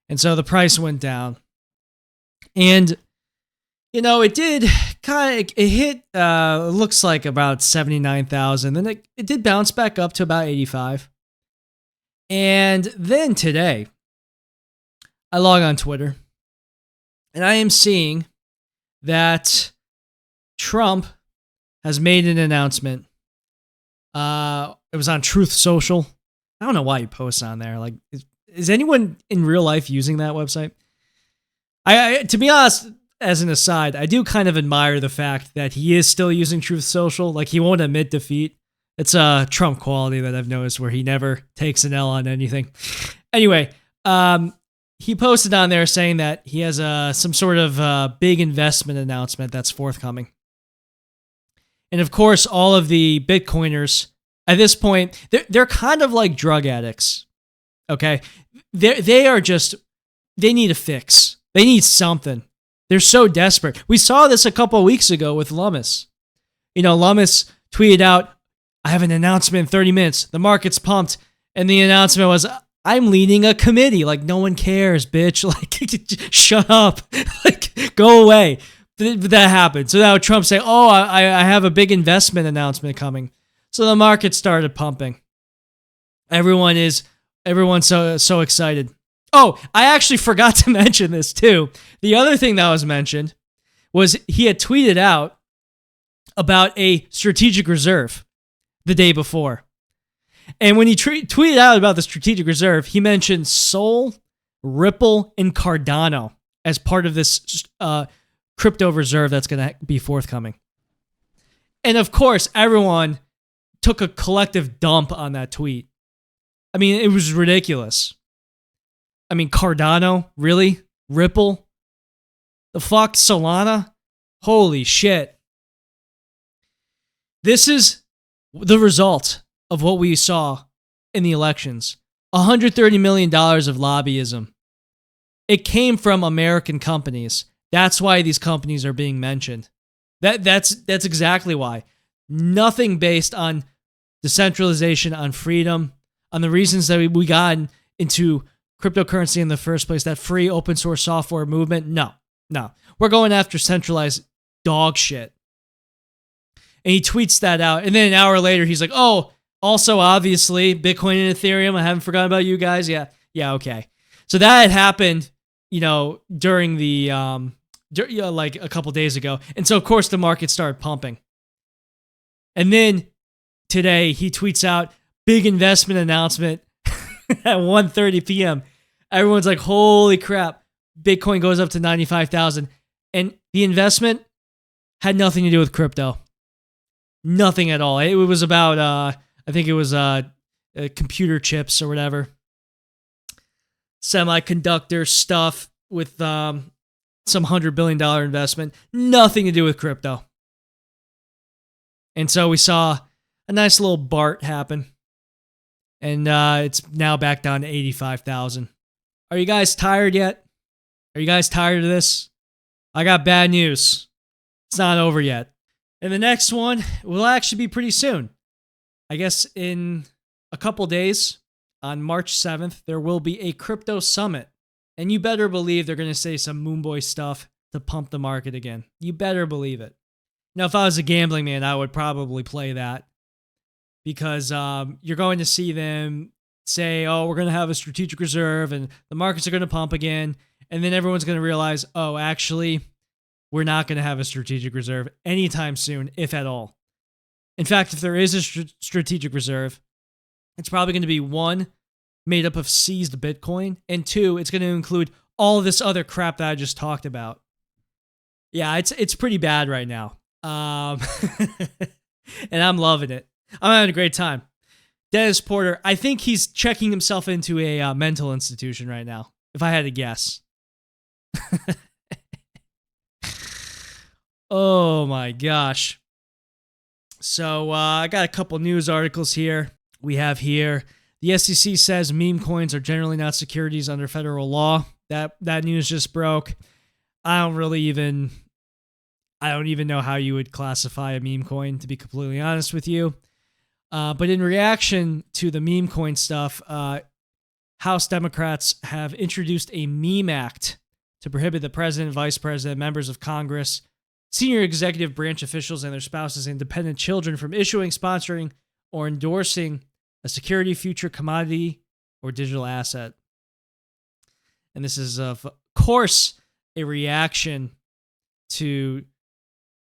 And so the price went down. And, it did it hit, looks like about 79,000. Then it did bounce back up to about 85. And then today, I log on Twitter, and I am seeing that Trump has made an announcement. It was on Truth Social. I don't know why he posts on there. Like, is anyone in real life using that website? I to be honest, as an aside, I do kind of admire the fact that he is still using Truth Social. Like, he won't admit defeat. It's a Trump quality that I've noticed where he never takes an L on anything. Anyway, he posted on there saying that he has some sort of big investment announcement that's forthcoming. And of course, all of the Bitcoiners at this point, they're kind of like drug addicts. Okay, they need a fix. They need something. They're so desperate. We saw this a couple of weeks ago with Lummis. Lummis tweeted out, "I have an announcement in 30 minutes. The market's pumped." And the announcement was, "I'm leading a committee." Like, no one cares, bitch. Like, shut up. Like, go away. That happened. So now Trump saying, "Oh, I have a big investment announcement coming." So the market started pumping. Everyone's so excited. Oh, I actually forgot to mention this too. The other thing that was mentioned was he had tweeted out about a strategic reserve the day before. And when he tweeted out about the strategic reserve, he mentioned Sol, Ripple, and Cardano as part of this crypto reserve that's going to be forthcoming. And of course, everyone took a collective dump on that tweet. I mean, it was ridiculous. I mean, Cardano? Really? Ripple? The fuck? Solana? Holy shit. This is the result of what we saw in the elections. $130 million of lobbyism. It came from American companies. That's why these companies are being mentioned. That's exactly why. Nothing based on decentralization, on freedom, on the reasons that we got into cryptocurrency in the first place, that free open source software movement. No. We're going after centralized dog shit. And he tweets that out. And then an hour later, he's like, "Oh, also, obviously, Bitcoin and Ethereum. I haven't forgotten about you guys." Yeah, okay. So that had happened, during the, like a couple days ago. And so, of course, the market started pumping. And then today, he tweets out, "Big investment announcement." At 1:30 p.m. Everyone's like, holy crap. Bitcoin goes up to 95,000. And the investment had nothing to do with crypto. Nothing at all. It was about, I think it was computer chips or whatever. Semiconductor stuff with some $100 billion investment. Nothing to do with crypto. And so we saw a nice little BART happen. And it's now back down to 85,000. Are you guys tired yet? Are you guys tired of this? I got bad news. It's not over yet. And the next one will actually be pretty soon. I guess in a couple days, on March 7th, there will be a crypto summit And you better believe they're going to say some Moonboy stuff to pump the market again. You better believe it. Now, if I was a gambling man, I would probably play that because you're going to see them say, oh, we're going to have a strategic reserve and the markets are going to pump again. And then everyone's going to realize, oh, actually, we're not going to have a strategic reserve anytime soon, if at all. In fact, if there is a strategic reserve, it's probably going to be one, made up of seized Bitcoin, and two, it's going to include all this other crap that I just talked about. Yeah, it's pretty bad right now. And I'm loving it. I'm having a great time. Dennis Porter, I think he's checking himself into a mental institution right now, if I had to guess. Oh my gosh. So I got a couple news articles here. We have here, the SEC says meme coins are generally not securities under federal law. That news just broke. I don't even know how you would classify a meme coin, to be completely honest with you. But in reaction to the meme coin stuff, House Democrats have introduced a meme act to prohibit the president, vice president, members of Congress, senior executive branch officials, and their spouses and dependent children from issuing, sponsoring, or endorsing a security, future, commodity, or digital asset. And this is, of course, a reaction to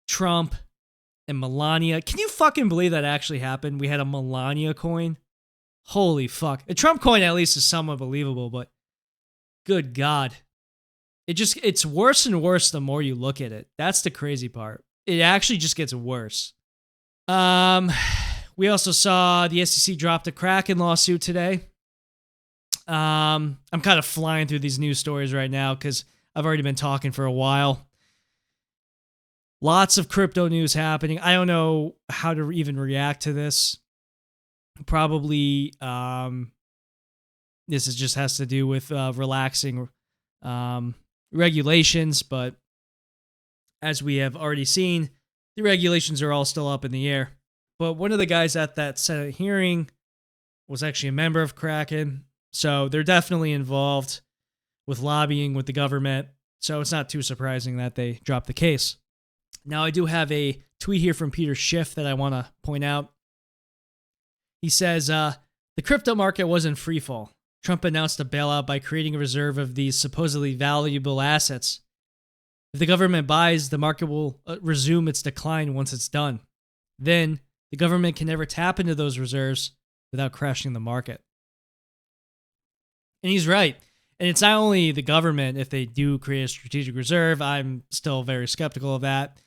Trump and Melania. Can you fucking believe that actually happened? We had a Melania coin. Holy fuck. A Trump coin at least is somewhat believable, but good God. It's worse and worse the more you look at it. That's the crazy part. It actually just gets worse. We also saw the SEC drop the Kraken lawsuit today. I'm kind of flying through these news stories right now because I've already been talking for a while. Lots of crypto news happening. I don't know how to even react to this. Probably this just has to do with relaxing regulations, but as we have already seen, the regulations are all still up in the air. But one of the guys at that Senate hearing was actually a member of Kraken, so they're definitely involved with lobbying with the government, so it's not too surprising that they dropped the case. Now, I do have a tweet here from Peter Schiff that I want to point out. He says, the crypto market was in freefall. Trump announced a bailout by creating a reserve of these supposedly valuable assets. If the government buys, the market will resume its decline once it's done. Then, the government can never tap into those reserves without crashing the market. And he's right. And it's not only the government, if they do create a strategic reserve, I'm still very skeptical of that.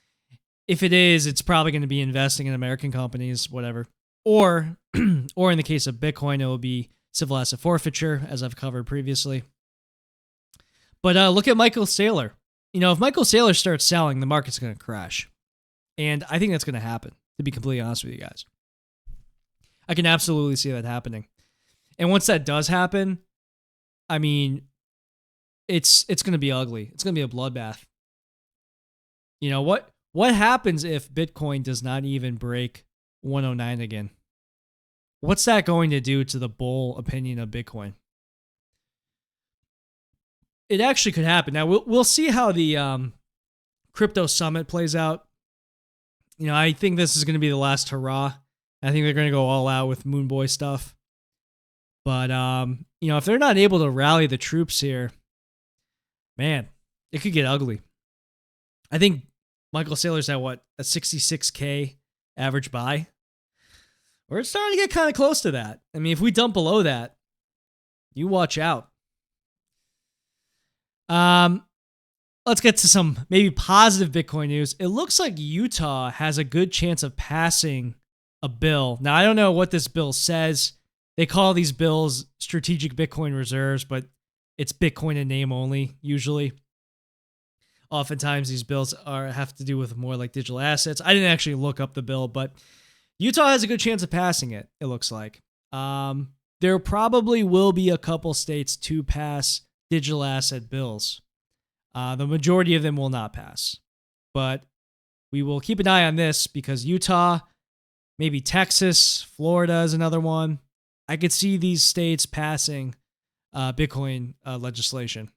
If it is, it's probably going to be investing in American companies, whatever. Or in the case of Bitcoin, it will be civil asset forfeiture, as I've covered previously. But look at Michael Saylor. You know, if Michael Saylor starts selling, the market's going to crash. And I think that's going to happen, to be completely honest with you guys. I can absolutely see that happening. And once that does happen, I mean, it's going to be ugly. It's going to be a bloodbath. You know, what happens if Bitcoin does not even break 109 again? What's that going to do to the bull opinion of Bitcoin? It actually could happen. Now, we'll see how the crypto summit plays out. You know, I think this is going to be the last hurrah. I think they're going to go all out with Moonboy stuff. But, you know, if they're not able to rally the troops here, man, it could get ugly. I think Michael Saylor's at what? A 66K average buy? We're starting to get kind of close to that. I mean, if we dump below that, you watch out. Let's get to some maybe positive Bitcoin news. It looks like Utah has a good chance of passing a bill. Now, I don't know what this bill says. They call these bills strategic Bitcoin reserves, but it's Bitcoin in name only, usually. Oftentimes, these bills have to do with more like digital assets. I didn't actually look up the bill, but Utah has a good chance of passing it, it looks like. There probably will be a couple states to pass digital asset bills. The majority of them will not pass. But we will keep an eye on this because Utah, maybe Texas, Florida is another one. I could see these states passing Bitcoin legislation.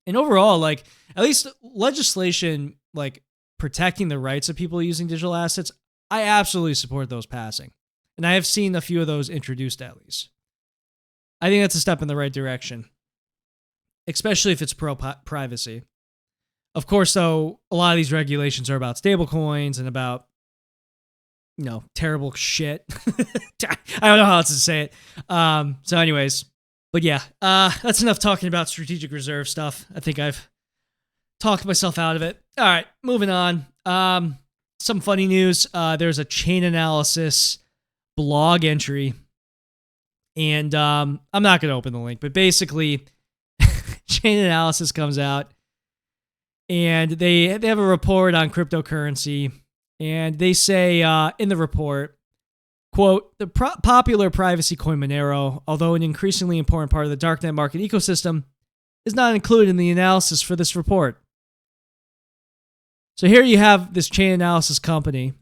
And overall, like, at least legislation, like, protecting the rights of people using digital assets, I absolutely support those passing. And I have seen a few of those introduced, at least. I think that's a step in the right direction, especially if it's pro-privacy. Of course, though, a lot of these regulations are about stablecoins and about, terrible shit. I don't know how else to say it. So anyways, but yeah, that's enough talking about strategic reserve stuff. I think I've talked myself out of it. All right, moving on. Some funny news. There's a chain analysis blog entry, and I'm not going to open the link, but basically, chain analysis comes out, and they have a report on cryptocurrency, and they say in the report, quote, the popular privacy coin Monero, although an increasingly important part of the darknet market ecosystem, is not included in the analysis for this report. So here you have this chain analysis company.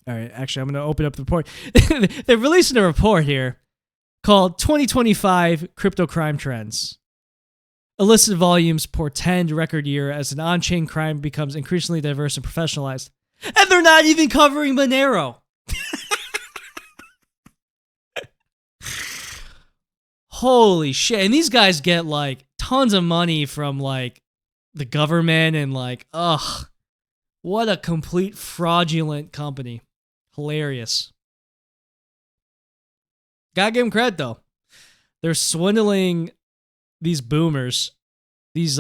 All right, actually, I'm going to open up the report. They're releasing a report here called 2025 Crypto Crime Trends. Illicit volumes portend record year as an on-chain crime becomes increasingly diverse and professionalized. And they're not even covering Monero. Holy shit. And these guys get like tons of money from like the government and like, ugh, what a complete fraudulent company. Hilarious. Gotta give them credit though. They're swindling these boomers, these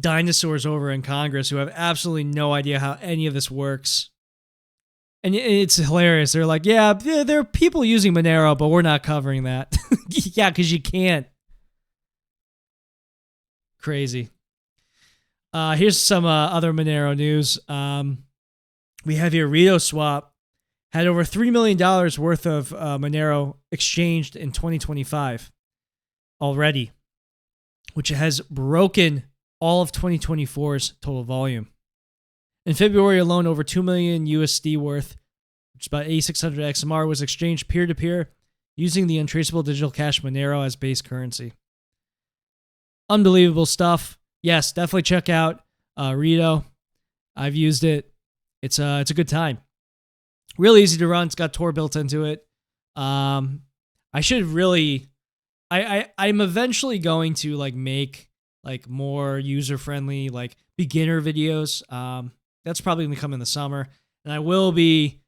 dinosaurs over in Congress who have absolutely no idea how any of this works. And it's hilarious. They're like, yeah, there are people using Monero, but we're not covering that. Yeah, because you can't. Crazy. Here's some other Monero news. We have here Retoswap had over $3 million worth of Monero exchanged in 2025 already, which has broken all of 2024's total volume. In February alone, over 2 million USD worth, which is about 8,600 XMR, was exchanged peer-to-peer using the untraceable digital cash Monero as base currency. Unbelievable stuff. Yes, definitely check out Reto. I've used it. It's a good time. Really easy to run. It's got Tor built into it. I'm eventually going to like make like more user-friendly like beginner videos. That's probably going to come in the summer. And I will be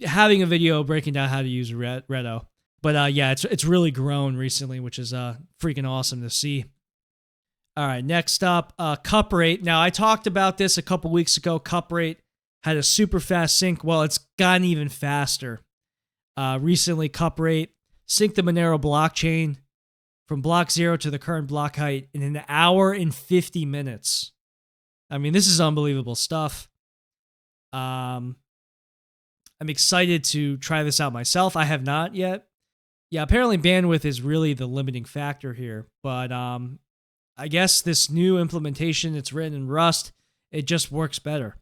having a video breaking down how to use Reto. But yeah, it's really grown recently, which is freaking awesome to see. All right, next up, Cuprate. Now, I talked about this a couple weeks ago. Cuprate had a super fast sync. Well, it's gotten even faster. Recently, Cuprate synced the Monero blockchain from block 0 to the current block height in an hour and 50 minutes. I mean, this is unbelievable stuff. I'm excited to try this out myself. I have not yet. Yeah, apparently bandwidth is really the limiting factor here. But I guess this new implementation, it's written in Rust, it just works better.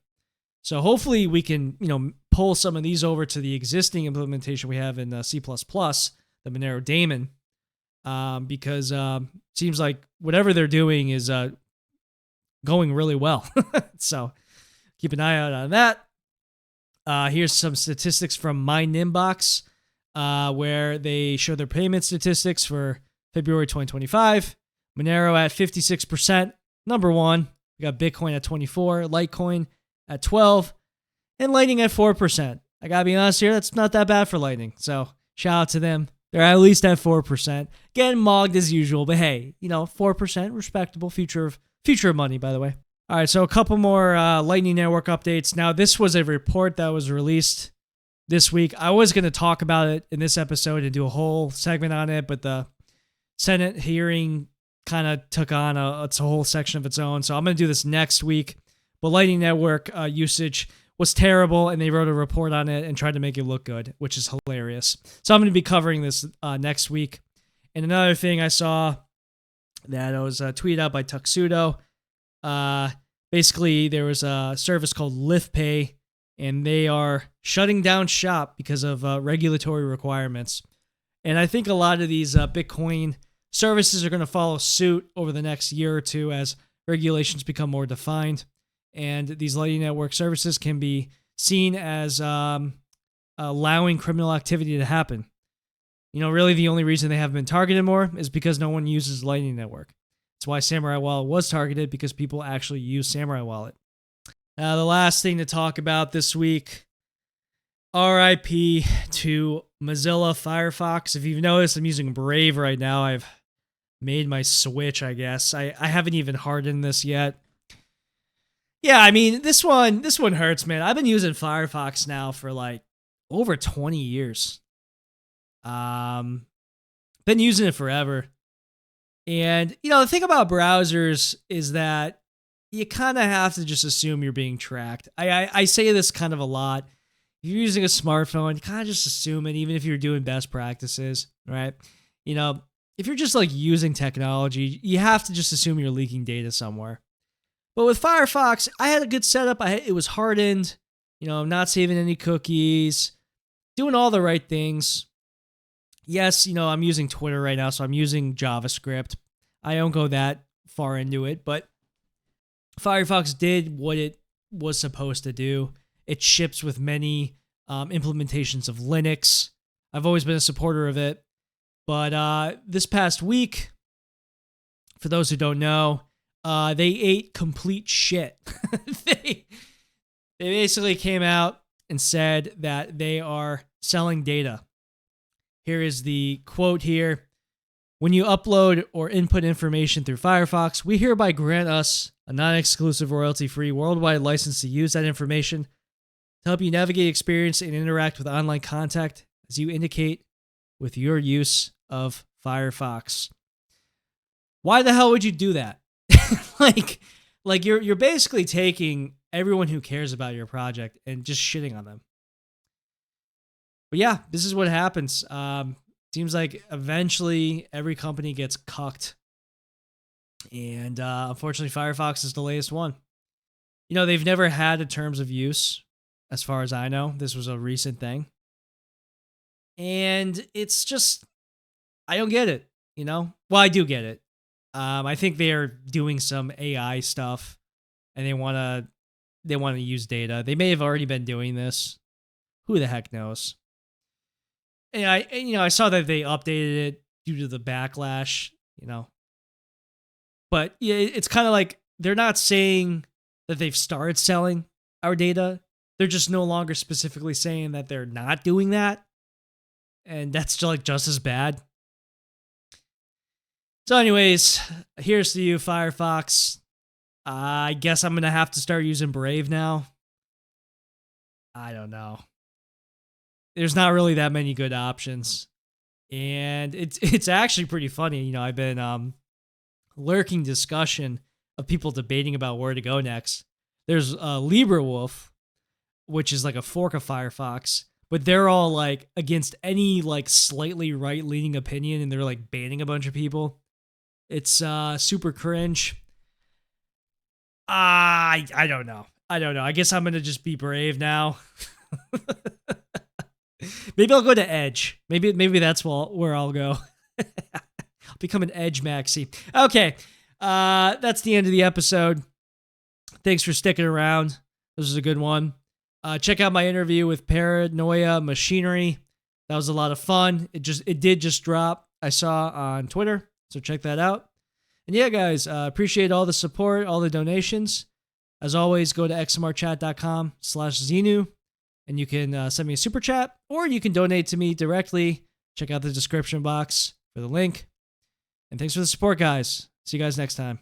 So hopefully we can, pull some of these over to the existing implementation we have in C++, the Monero daemon, because seems like whatever they're doing is going really well. So keep an eye out on that. Here's some statistics from mynymbox, where they show their payment statistics for February 2025. Monero at 56%, number one. We got Bitcoin at 24%, Litecoin at 12%, and Lightning at 4%. I gotta be honest here, that's not that bad for Lightning. So shout out to them. They're at least at 4%. Getting mogged as usual, but hey, 4%, respectable. Future of money, by the way. All right, so a couple more Lightning Network updates. Now, this was a report that was released this week. I was going to talk about it in this episode and do a whole segment on it, but the Senate hearing kind of took on a whole section of its own. So I'm going to do this next week. But Lightning Network usage was terrible, and they wrote a report on it and tried to make it look good, which is hilarious. So I'm going to be covering this next week. And another thing I saw that was tweeted out by Tuxedo. Basically, there was a service called Lifpay, and they are shutting down shop because of regulatory requirements. And I think a lot of these Bitcoin services are going to follow suit over the next year or two as regulations become more defined. And these Lightning Network services can be seen as allowing criminal activity to happen. Really the only reason they haven't been targeted more is because no one uses Lightning Network. That's why Samurai Wallet was targeted, because people actually use Samurai Wallet. Now, the last thing to talk about this week, RIP to Mozilla Firefox. If you've noticed, I'm using Brave right now. I've made my switch, I guess. I haven't even hardened this yet. Yeah, I mean, this one hurts, man. I've been using Firefox now for like over 20 years. Been using it forever. And, the thing about browsers is that you kind of have to just assume you're being tracked. I say this kind of a lot. If you're using a smartphone, you kind of just assume it, even if you're doing best practices, right? If you're just like using technology, you have to just assume you're leaking data somewhere. But with Firefox, I had a good setup. It was hardened. I'm not saving any cookies, doing all the right things. Yes, I'm using Twitter right now, so I'm using JavaScript. I don't go that far into it, but Firefox did what it was supposed to do. It ships with many implementations of Linux. I've always been a supporter of it. But this past week, for those who don't know, they ate complete shit. They basically came out and said that they are selling data. Here is the quote here. When you upload or input information through Firefox, we hereby grant us a non-exclusive royalty-free worldwide license to use that information to help you navigate, experience, and interact with online content as you indicate with your use of Firefox. Why the hell would you do that? like you're basically taking everyone who cares about your project and just shitting on them. But yeah, this is what happens. Seems like eventually every company gets cucked. And unfortunately, Firefox is the latest one. They've never had a terms of use, as far as I know. This was a recent thing. And it's just, I don't get it, Well, I do get it. I think they're doing some AI stuff, and they want to use data. They may have already been doing this. Who the heck knows? And I saw that they updated it due to the backlash, But yeah, it's kind of like they're not saying that they've started selling our data. They're just no longer specifically saying that they're not doing that. And that's just as bad. So anyways, here's to you, Firefox. I guess I'm going to have to start using Brave now. I don't know. There's not really that many good options. And it's actually pretty funny. I've been lurking discussion of people debating about where to go next. There's LibreWolf, which is like a fork of Firefox, but they're all like against any like slightly right-leaning opinion, and they're like banning a bunch of people. It's super cringe. I don't know. I guess I'm gonna just be Brave now. Maybe I'll go to Edge. Maybe that's where I'll go. I'll become an Edge maxi. Okay, that's the end of the episode. Thanks for sticking around. This was a good one. Check out my interview with Paranoia Machinery. That was a lot of fun. It did just drop. I saw on Twitter, so check that out. And yeah, guys, appreciate all the support, all the donations. As always, go to xmr.chat.com/Xenu, and you can send me a super chat, or you can donate to me directly. Check out the description box for the link. And thanks for the support, guys. See you guys next time.